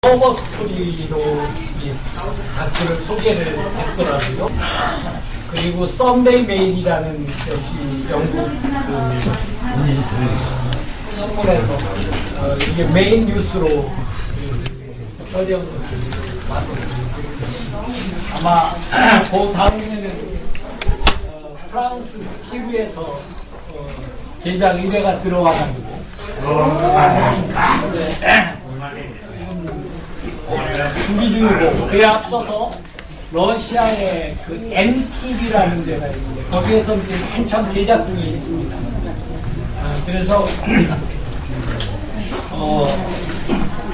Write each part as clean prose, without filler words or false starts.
커버 스토리로 이 다큐를 소개를 했더라고요. 그리고 썬데이 메일이라는 역시 영국 신문에서 이게 메인 뉴스로 써진 것을 봤었습니다. 아마 그 다음에는 프랑스 TV에서 제작 의뢰가 들어와가지고 준비 중이고, 그에 앞서서 러시아의 그 NTV라는 데가 있는데 거기에서 이제 한참 제작 중에 있습니다. 그래서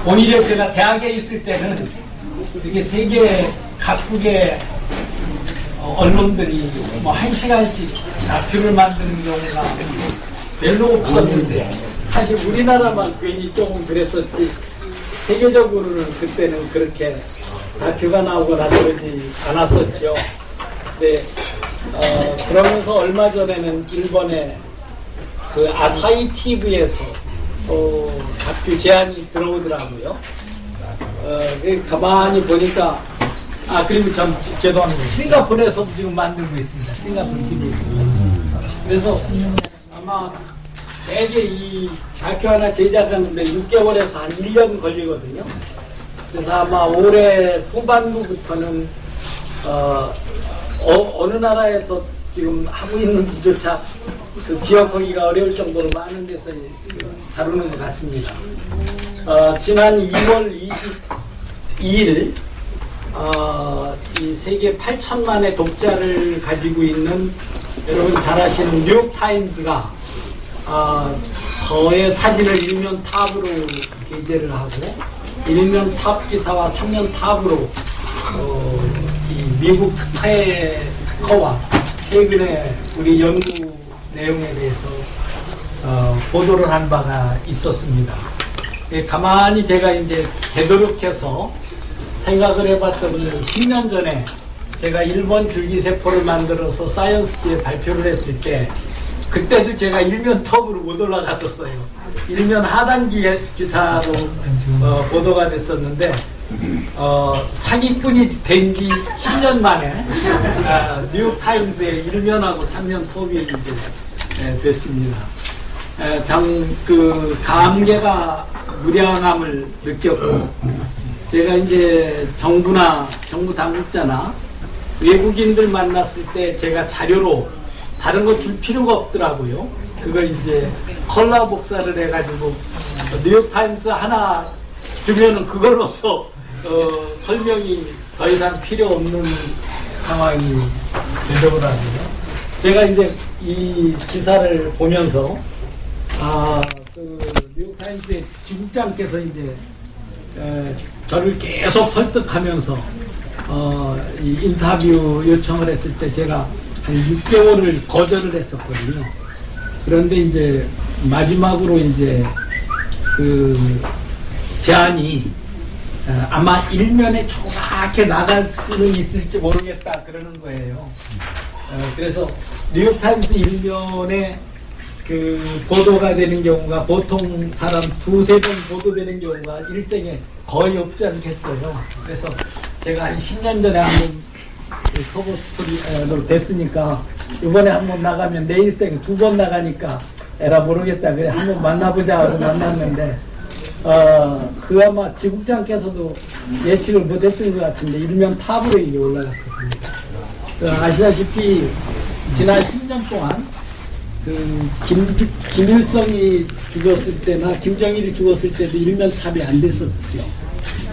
오히려 제가 대학에 있을 때는 이게 세계 각국의 언론들이 뭐 1시간씩 다큐를 만드는 경우가 별로 없었는데, 사실 우리나라만 괜히 조금 그랬었지 세계적으로는 그때는 그렇게 다큐가 나오거나 그러지 않았었죠. 근데 그러면서 얼마 전에는 일본의 그 아사히 TV에서 다큐 제안이 들어오더라고요. 가만히 보니까 그리고 죄송합니다. 싱가포르에서도 지금 만들고 있습니다. 싱가포르 TV. 그래서 아마 대개 이 다큐 하나 제작하는데 6개월에서 한 1년 걸리거든요. 그래서 아마 올해 후반부부터는 어느 나라에서 지금 하고 있는지조차 그 기억하기가 어려울 정도로 많은 데서 다루는 것 같습니다. 지난 2월 22일 이 세계 8천만의 독자를 가지고 있는, 여러분 잘 아시는 뉴욕타임스가 저의 사진을 일면 탑으로 게재를 하고, 일면 탑 기사와 3면 탑으로 이 미국 특허와 최근에 우리 연구 내용에 대해서 보도를 한 바가 있었습니다. 가만히 제가 이제 되도록해서 생각을 해봤더니 10년 전에 제가 일본 줄기세포를 만들어서 사이언스지에 발표를 했을 때, 그때도 제가 일면 톱으로 못 올라갔었어요. 일면 하단기 기사로 보도가 됐었는데, 사기꾼이 된 지 10년 만에 뉴욕타임스의 일면하고 3면 톱이 이제 됐습니다. 참 그 감개가 무량함을 느꼈고, 제가 이제 정부 당국자나 외국인들 만났을 때 제가 자료로 다른 거 줄 필요가 없더라고요. 그거 이제 컬러 복사를 해가지고 뉴욕타임스 하나 주면은 그걸로서 설명이 더 이상 필요 없는 상황이 되더라고요. 제가 이제 이 기사를 보면서 그 뉴욕타임스의 지국장께서 이제 저를 계속 설득하면서 이 인터뷰 요청을 했을 때 제가 한 6개월을 거절을 했었거든요. 그런데 이제 마지막으로 이제 그 제안이 아마 일면에 조그맣게 나갈 수는 있을지 모르겠다 그러는 거예요. 그래서 뉴욕타임스 일면에 그 보도가 되는 경우가 보통 사람 2-3번 보도되는 경우가 일생에 거의 없지 않겠어요. 그래서 제가 한 10년 전에 한번 커버 스토리로 됐으니까 이번에 한번 나가면 내 일생 2번 나가니까 에라 모르겠다 그래 한번 만나보자 하고 만났는데 그 아마 지국장께서도 예측을 못했던 것 같은데 일면 탑으로 이게 올라갔었습니다. 아시다시피 지난 10년 동안 그 김일성이 죽었을 때나 김정일이 죽었을 때도 일면 탑이 안 됐었죠.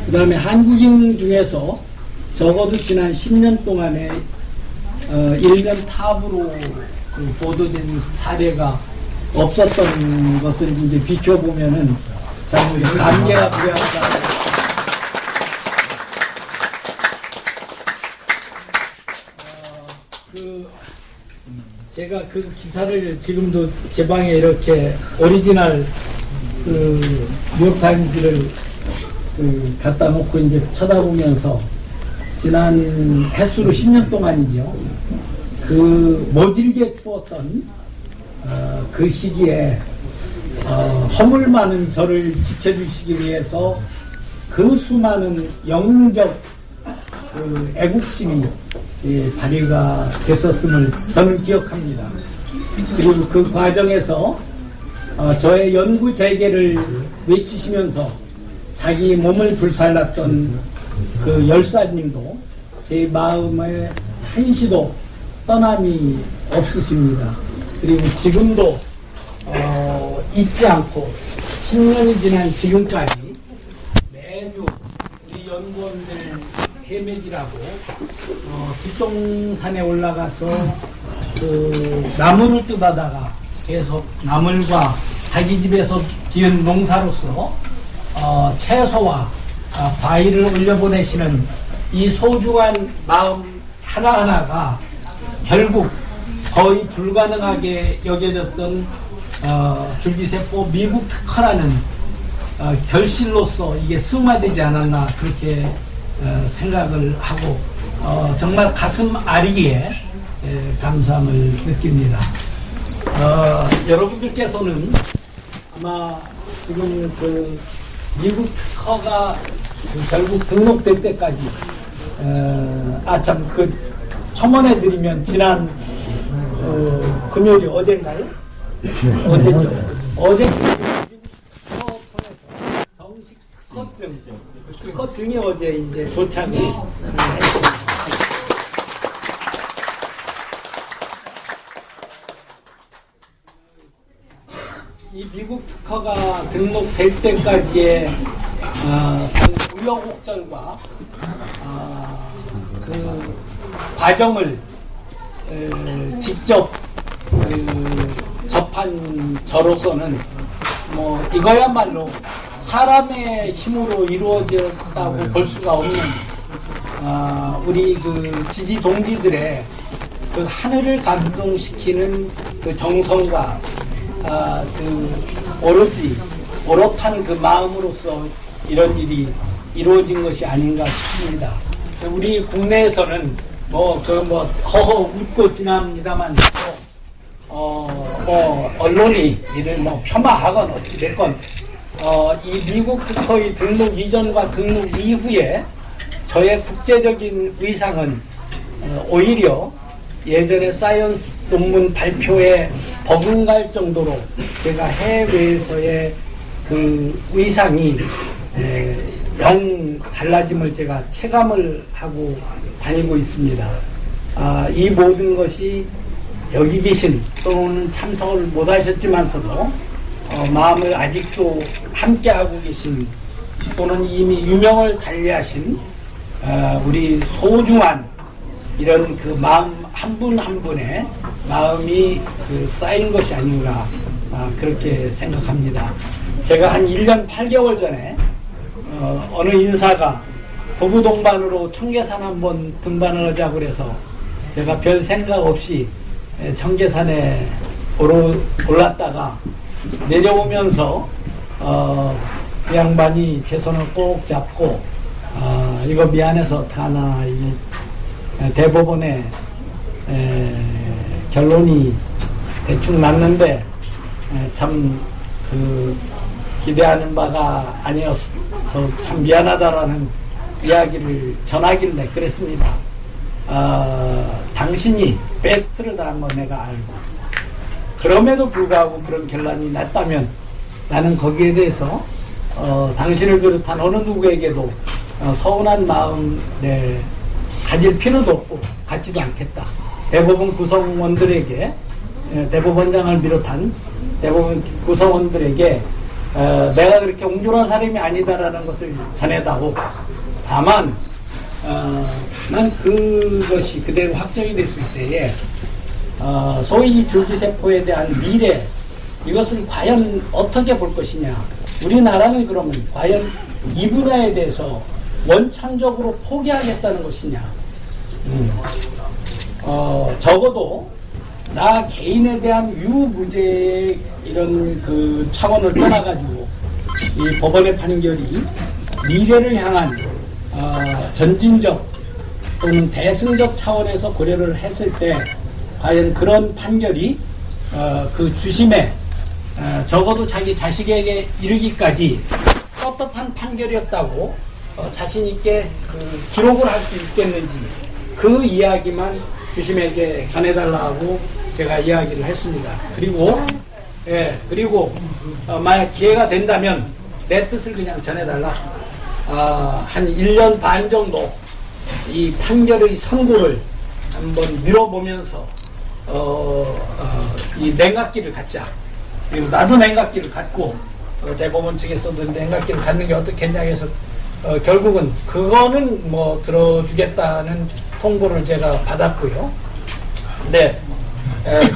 그 다음에 한국인 중에서 적어도 지난 10년 동안에 일면 탑으로 그 보도된 사례가 없었던 것을 이제 비춰보면은 참 감개가 무량하다. 제가 그 기사를 지금도 제 방에 이렇게 오리지널 그 뉴욕타임스를 갖다 놓고 이제 쳐다보면서 지난 횟수로 10년 동안이죠. 그 모질게 추웠던 그 시기에 허물 많은 저를 지켜주시기 위해서 그 수많은 영적 그 애국심이 발휘가 됐었음을 저는 기억합니다. 그리고 그 과정에서 저의 연구 재개를 외치시면서 자기 몸을 불살랐던 그 열사님도 제 마음에 한시도 떠남이 없으십니다. 그리고 지금도 잊지 않고 10년이 지난 지금까지 매주 우리 연구원들 해매지라고 뒷동산에 올라가서 그 나무를 뜯어다가 계속 나물과 자기 집에서 지은 농사로서 채소와 과일을 올려보내시는 이 소중한 마음 하나하나가 결국 거의 불가능하게 여겨졌던 줄기세포 미국 특허라는 결실로서 이게 승화되지 않았나 그렇게 생각을 하고 정말 가슴 아리게 감사함을 느낍니다. 여러분들께서는 아마 지금 그 미국 특허가 결국 등록될 때까지 참 그 첨언해 드리면 지난 금요일이 어젠가요? 어제죠. 어제 특허 통해서 정식 특허증이 어제 이제 도착이 했습니다. 이 미국 특허가 등록될 때까지의 우여곡절과 그 과정을 직접 접한 저로서는 뭐 이거야말로 사람의 힘으로 이루어졌다고 볼 수가 없는 우리 그 지지 동지들의 그 하늘을 감동시키는 그 정성과 그 오롯한 그 마음으로서 이런 일이 이루어진 것이 아닌가 싶습니다. 우리 국내에서는 허허 웃고 지납니다만 언론이 이를 폄하하건 어찌됐건 이 미국 특허의 등록 이전과 등록 이후에 저의 국제적인 위상은 오히려 예전에 사이언스 논문 발표에 버금갈 정도로 제가 해외에서의 그 위상이 영 달라짐을 제가 체감을 하고 다니고 있습니다. 이 모든 것이 여기 계신 또는 참석을 못하셨지만서도 마음을 아직도 함께하고 계신 또는 이미 유명을 달리하신 우리 소중한 이런 그 마음 한 분 한 분의 마음이 그 쌓인 것이 아닌가 그렇게 생각합니다. 제가 한 1년 8개월 전에 어느 인사가 도부 동반으로 청계산 한번 등반을 하자고 그래서 제가 별 생각 없이 청계산에 올랐다가 내려오면서 그 양반이 제 손을 꼭 잡고 이거 미안해서 어떡하나 이게 대법원에 결론이 대충 났는데 참 그 기대하는 바가 아니어서 참 미안하다라는 이야기를 전하길래 그랬습니다. 당신이 베스트를 다한 건 내가 알고 그럼에도 불구하고 그런 결론이 났다면 나는 거기에 대해서 당신을 비롯한 어느 누구에게도 서운한 마음 가질 필요도 없고 갖지도 않겠다. 대법원 구성원들에게 대법원장을 비롯한 대법원 구성원들에게 내가 그렇게 옹졸한 사람이 아니다라는 것을 전해다오. 다만 그것이 그대로 확정이 됐을 때에 소위 줄기세포에 대한 미래 이것을 과연 어떻게 볼 것이냐. 우리나라는 그러면 과연 이 분야에 대해서 원천적으로 포기하겠다는 것이냐. 적어도 나 개인에 대한 유무죄의 이런 그 차원을 떠나가지고 이 법원의 판결이 미래를 향한 전진적 또는 대승적 차원에서 고려를 했을 때 과연 그런 판결이 그 주심에 적어도 자기 자식에게 이르기까지 떳떳한 판결이었다고 자신 있게 그 기록을 할 수 있겠는지 그 이야기만 주심에게 전해달라고 제가 이야기를 했습니다. 그리고 만약 기회가 된다면 내 뜻을 그냥 전해달라. 한 1년 반 정도 이 판결의 선고를 한번 미뤄보면서 이 냉각기를 갖자. 그리고 나도 냉각기를 갖고 대법원 측에서도 냉각기를 갖는 게 어떻겠냐 해서 결국은 그거는 뭐 들어주겠다는 통보를 제가 받았고요. 근데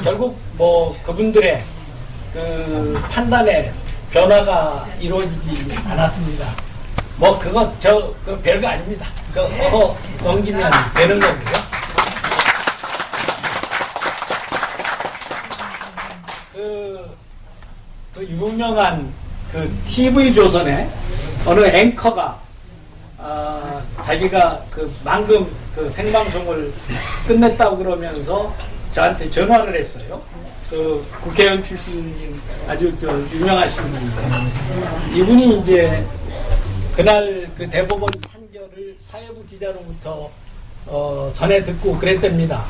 결국 뭐 그분들의 그 판단에 변화가 이루어지지 않았습니다. 뭐 그거 그 별거 아닙니다. 그거 넘기면 되는 거고요. 그 유명한 그 TV 조선의 어느 앵커가 자기가 그 방금 그 생방송을 끝냈다고 그러면서 저한테 전화를 했어요. 그 국회의원 출신인 아주 유명하신 분인데 이분이 이제 그날 그 대법원 판결을 사회부 기자로부터 전해 듣고 그랬답니다.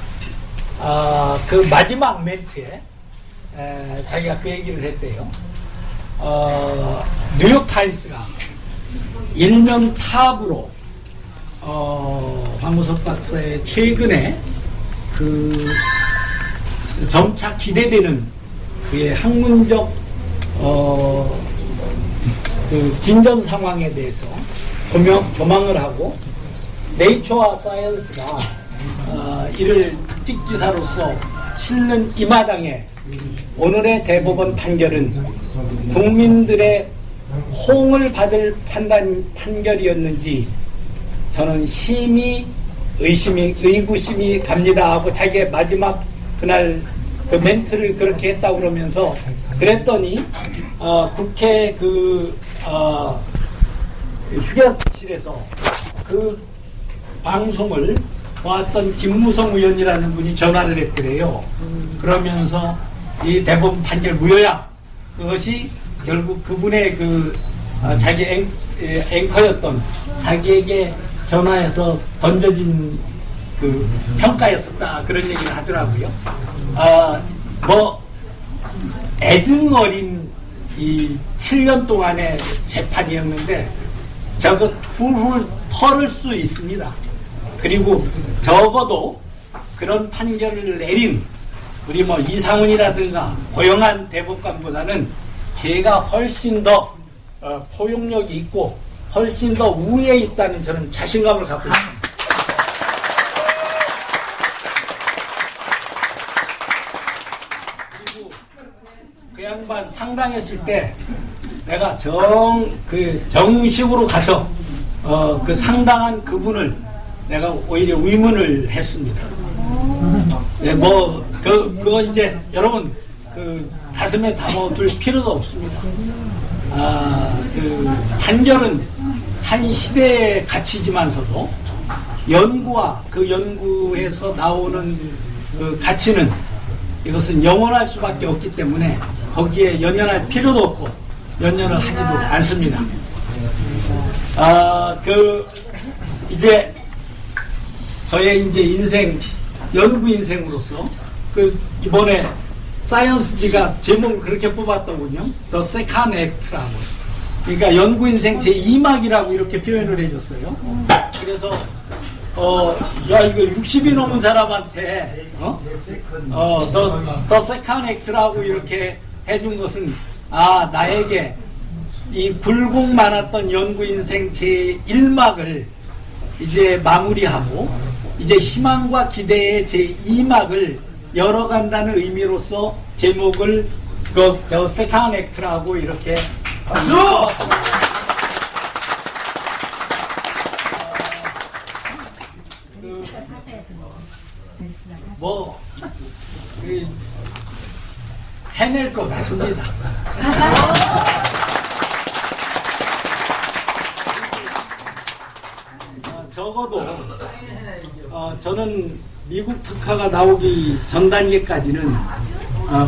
그 마지막 멘트에 자기가 그 얘기를 했대요. 뉴욕타임스가 일면 탑으로 황우석 박사의 최근에 그 점차 기대되는 그의 학문적 그 진전 상황에 대해서 조망을 하고 네이처와 사이언스가 이를 특집 기사로서 실는 이 마당에 오늘의 대법원 판결은 국민들의 호응을 받을 판결이었는지 저는 심히 의구심이 갑니다 하고 자기의 마지막 그날 그 멘트를 그렇게 했다고 그러면서 그랬더니 국회 휴게실에서 그 방송을 보았던 김무성 의원이라는 분이 전화를 했더래요. 그러면서 이 대법원 판결 무효야. 그것이 결국 그분의 자기 앵커였던 자기에게 전화해서 던져진 그 평가였었다. 그런 얘기를 하더라고요. 뭐 애증어린 이 7년 동안의 재판이었는데 저거 훌훌 털을 수 있습니다. 그리고 적어도 그런 판결을 내린 우리 뭐 이상훈이라든가 고영한 대법관보다는 제가 훨씬 더 포용력이 있고 훨씬 더 우위에 있다는 저는 자신감을 갖고 있습니다. 그리고 그 양반 상당했을 때 내가 정식으로 가서 그 상당한 그분을 내가 오히려 의문을 했습니다. 네, 뭐 그거 이제 여러분 가슴에 담아둘 필요도 없습니다. 그 판결은 한 시대의 가치지만서도 연구와 그 연구에서 나오는 그 가치는 이것은 영원할 수밖에 없기 때문에 거기에 연연할 필요도 없고 연연을 하지도 않습니다. 이제 저의 이제 인생 연구 인생으로서 이번에 사이언스지가 제목을 그렇게 뽑았더군요. The Second Act라고. 그러니까 연구 인생 제2막이라고 이렇게 표현을 해줬어요. 그래서 이거 60이 넘은 사람한테 The Second Act라고 이렇게 해준 것은 나에게 이 굴곡 많았던 연구 인생 제1막을 이제 마무리하고 이제 희망과 기대의 제2막을 열어간다는 의미로서 제목을 The Second Act라고 이렇게 박수! 해낼 것 같습니다. 적어도 저는 미국 특허가 나오기 전 단계까지는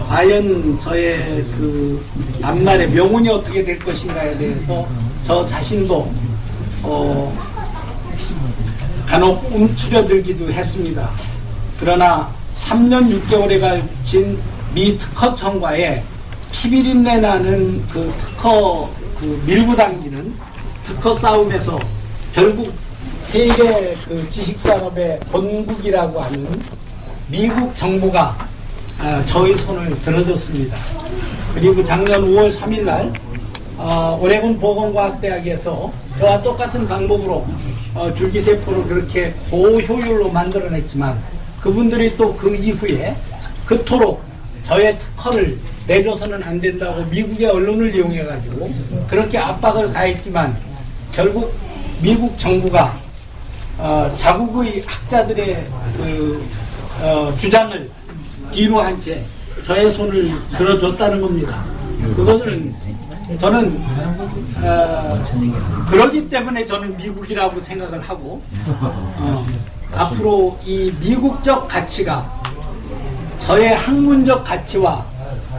과연 저의 그 앞날의 명운이 어떻게 될 것인가에 대해서 저 자신도 간혹 움츠려들기도 했습니다. 그러나 3년 6개월에 걸친 미 특허청과의 피비린내 나는 그 특허 밀고 당기는 특허 싸움에서 결국 세계 그 지식산업의 본국이라고 하는 미국 정부가 저희 손을 들어줬습니다. 그리고 작년 5월 3일 날 오레곤 보건과학대학에서 저와 똑같은 방법으로 줄기세포를 그렇게 고효율로 만들어냈지만 그분들이 또 그 이후에 그토록 저의 특허를 내줘서는 안 된다고 미국의 언론을 이용해가지고 그렇게 압박을 가했지만 결국 미국 정부가 자국의 학자들의 그 주장을 뒤로 한 채 저의 손을 들어줬다는 겁니다. 그것을 저는 그러기 때문에 저는 미국이라고 생각을 하고 앞으로 이 미국적 가치가 저의 학문적 가치와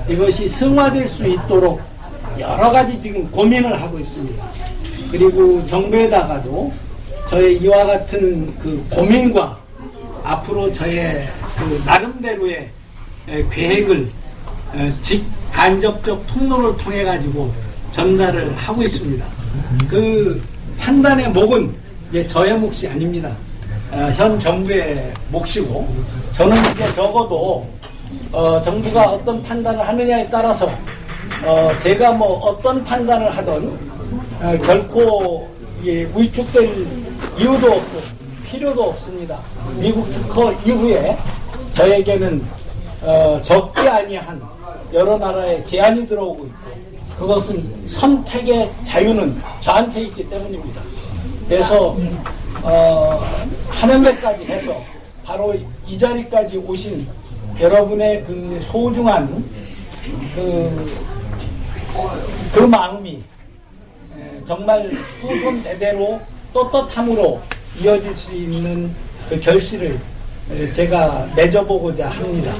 이것이 승화될 수 있도록 여러 가지 지금 고민을 하고 있습니다. 그리고 정부에다가도 저의 이와 같은 그 고민과 앞으로 저의 그 나름대로의 계획을 직간접적 통로를 통해 가지고 전달을 하고 있습니다. 그 판단의 몫은 이제 저의 몫이 아닙니다. 현 정부의 몫이고 저는 이제 적어도 정부가 어떤 판단을 하느냐에 따라서 제가 뭐 어떤 판단을 하든 결코 위축될 이유도 없고 필요도 없습니다. 미국 특허 이후에 저에게는 적지 아니한 여러 나라의 제안이 들어오고 있고 그것은 선택의 자유는 저한테 있기 때문입니다. 그래서 하는 데까지 해서 바로 이 자리까지 오신 여러분의 그 소중한 그 마음이 정말 후손 대대로 떳떳함으로 이어질 수 있는 그 결실을 제가 맺어보고자 합니다.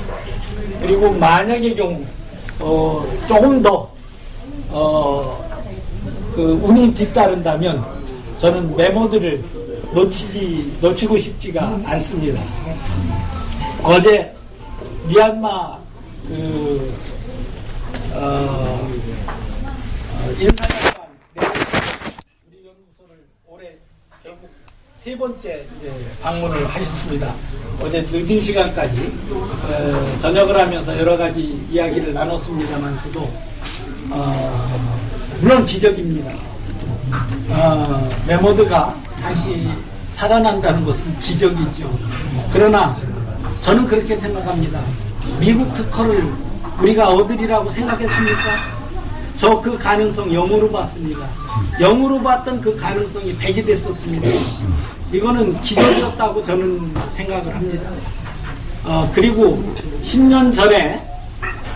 그리고 만약의 경우 조금 더 그 운이 뒤따른다면 저는 메모들을 놓치고 싶지가 않습니다. 어제 미얀마 인사장관 우리 연구소를 올해 결국 세 번째 이제 방문을 하셨습니다. 어제 늦은 시간까지 저녁을 하면서 여러 가지 이야기를 나눴습니다만서도 물론 기적입니다. 메모드가 다시 살아난다는 것은 기적이죠. 그러나 저는 그렇게 생각합니다. 미국 특허를 우리가 얻으리라고 생각했습니까? 저 그 가능성 0으로 봤습니다. 0으로 봤던 그 가능성이 100이 됐었습니다. 이거는 기적이었다고 저는 생각을 합니다. 그리고 10년 전에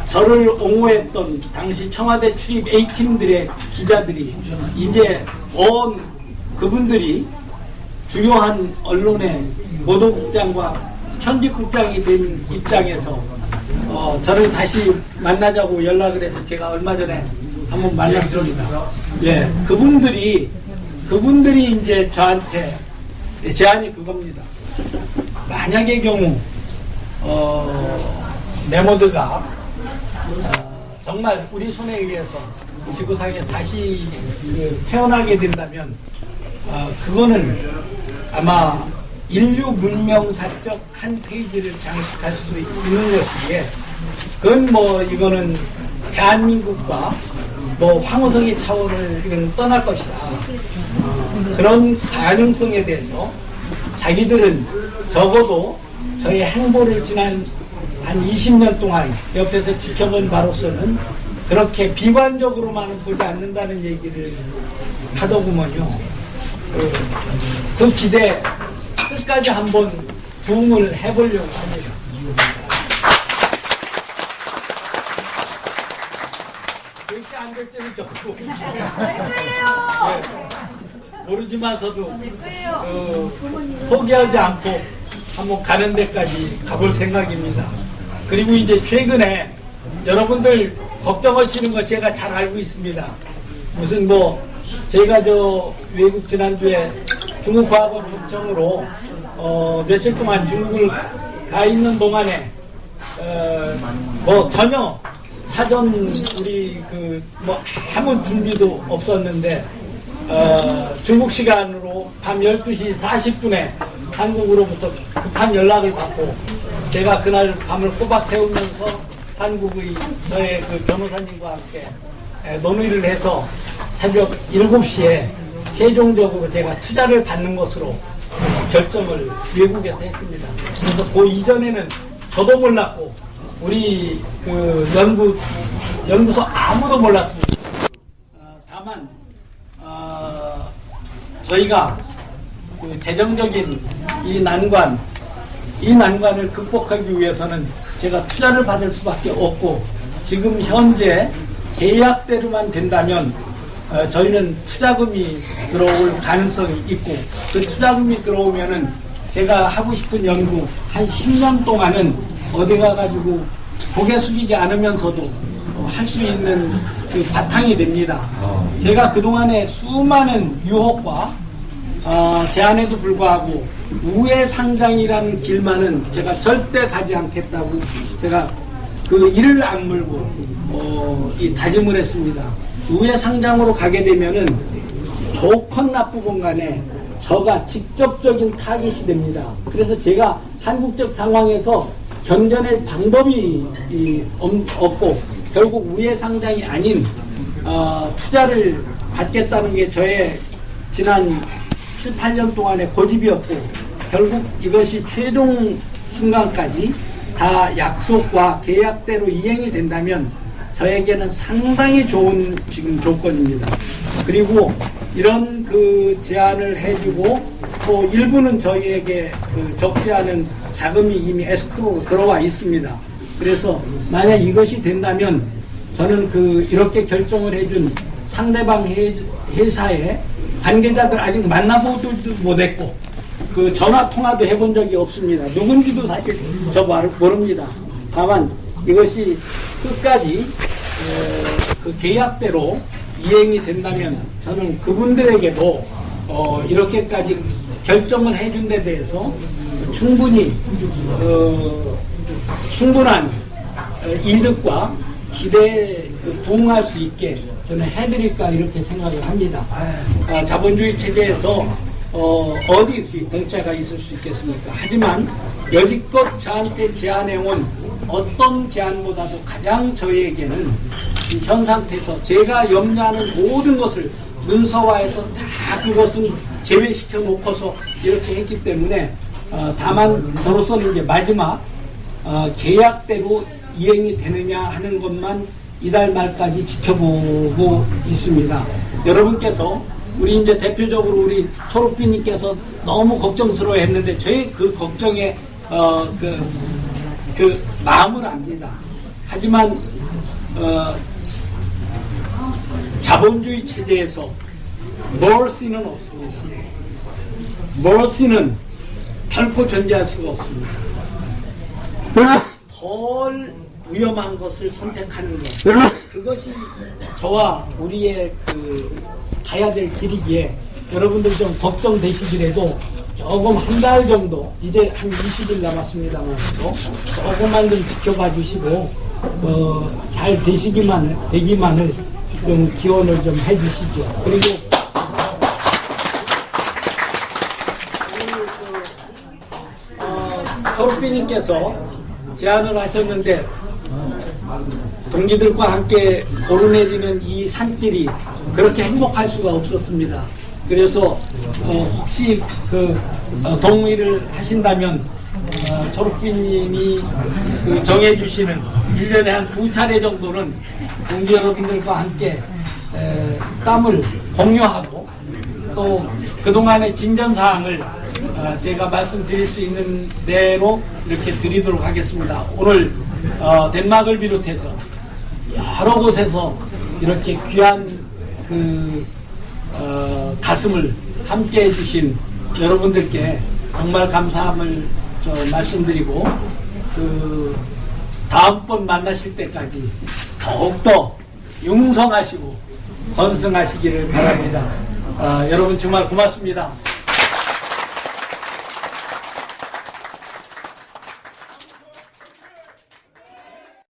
저를 옹호했던 당시 청와대 출입 A팀들의 기자들이 이제 그분들이 주요한 언론의 보도국장과 편집국장이 된 입장에서 저를 다시 만나자고 연락을 해서 제가 얼마 전에 한번 만났습니다. 예, 그분들이 이제 저한테 제안이 그겁니다. 만약의 경우 메모드가 정말 우리 손에 의해서 지구상에 다시 태어나게 된다면 그거는 아마 인류 문명사적 한 페이지를 장식할 수 있는 것이기에 그건 뭐 이거는 대한민국과 뭐 황우석의 차원을 이건 떠날 것이다. 그런 가능성에 대해서 자기들은 적어도 저의 행보를 지난 한 20년 동안 옆에서 지켜본 바로서는 그렇게 비관적으로만은 보지 않는다는 얘기를 하더구먼요. 그 기대 끝까지 한번 부응을 해보려고 합니다. 그렇게 안 될 줄은 적고 모르지만서도 포기하지 않고 한번 가는 데까지 가볼 생각입니다. 그리고 이제 최근에 여러분들 걱정하시는 거 제가 잘 알고 있습니다. 무슨 뭐 제가 외국 지난주에 중국 과학원 초청으로 며칠 동안 중국을 가 있는 동안에 전혀 사전 우리 아무 준비도 없었는데 중국 시간으로 밤 12시 40분에 한국으로부터 급한 연락을 받고 제가 그날 밤을 꼬박 새우면서 한국의 저의 변호사님과 함께 논의를 해서 새벽 7시에 최종적으로 제가 투자를 받는 것으로 결정을 외국에서 했습니다. 그래서 그 이전에는 저도 몰랐고 우리 연구소 아무도 몰랐습니다. 다만 저희가 재정적인 이 난관을 극복하기 위해서는 제가 투자를 받을 수밖에 없고 지금 현재 계약대로만 된다면 저희는 투자금이 들어올 가능성이 있고 그 투자금이 들어오면은 제가 하고 싶은 연구 한 10년 동안은 어디 가가지고 고개 숙이지 않으면서도 할 수 있는 바탕이 됩니다. 제가 그동안에 수많은 유혹과 제안에도 불구하고 우회 상장이라는 길만은 제가 절대 가지 않겠다고 제가 이를 악물고 다짐을 했습니다. 우회 상장으로 가게 되면은 좋건 나쁘건 간에 저가 직접적인 타깃이 됩니다. 그래서 제가 한국적 상황에서 견뎌낼 방법이 없고 결국 우회 상장이 아닌 투자를 받겠다는 게 저의 지난 7, 8년 동안의 고집이었고 결국 이것이 최종 순간까지 다 약속과 계약대로 이행이 된다면 저에게는 상당히 좋은 지금 조건입니다. 그리고 이런 제안을 해주고 또 일부는 저희에게 적지 않은 자금이 이미 에스크로로 들어와 있습니다. 그래서 만약 이것이 된다면 저는 이렇게 결정을 해준 상대방 회사의 관계자들 아직 만나보지도 못했고 전화 통화도 해본 적이 없습니다. 누군지도 사실 저 모릅니다. 다만 이것이 끝까지 계약대로 이행이 된다면 저는 그분들에게도 이렇게까지 결정을 해준 데 대해서 충분한 이득과 기대에 부응할 수 있게 저는 해드릴까 이렇게 생각을 합니다. 자본주의 체제에서 어디 공짜가 있을 수 있겠습니까? 하지만 여지껏 저한테 제안해온 어떤 제안보다도 가장 저희에게는 현 상태에서 제가 염려하는 모든 것을 문서화해서 다 그것은 제외시켜 놓고서 이렇게 했기 때문에 다만 저로서는 이제 마지막 계약대로 이행이 되느냐 하는 것만 이달 말까지 지켜보고 있습니다. 여러분께서 우리 이제 대표적으로 우리 초록비님께서 너무 걱정스러워 했는데 저희 걱정에 마음을 압니다. 하지만 자본주의 체제에서 멀시는 없습니다. 멀시는 결코 존재할 수가 없습니다. 덜 위험한 것을 선택하는 것, 그것이 저와 우리의 가야 될 길이기에 여러분들 좀 걱정되시더라도 조금 한 달 정도, 이제 한 20일 남았습니다만 조금만 좀 지켜봐 주시고 잘 되기만을 좀 기원을 좀 해주시죠. 그리고 초록비님께서 제안을 하셨는데 동기들과 함께 오르내리는 이 산길이 그렇게 행복할 수가 없었습니다. 그래서 혹시 동의를 하신다면 초록비님이 정해주시는 1년에 한 2차례 정도는 동기 여러분들과 함께 땀을 공유하고 또 그동안의 진전사항을 제가 말씀드릴 수 있는 대로 이렇게 드리도록 하겠습니다. 오늘 덴마크를 비롯해서 여러 곳에서 이렇게 귀한 가슴을 함께 해주신 여러분들께 정말 감사함을 말씀드리고 다음번 만나실 때까지 더욱더 융성하시고 번성하시기를 바랍니다. 여러분 정말 고맙습니다.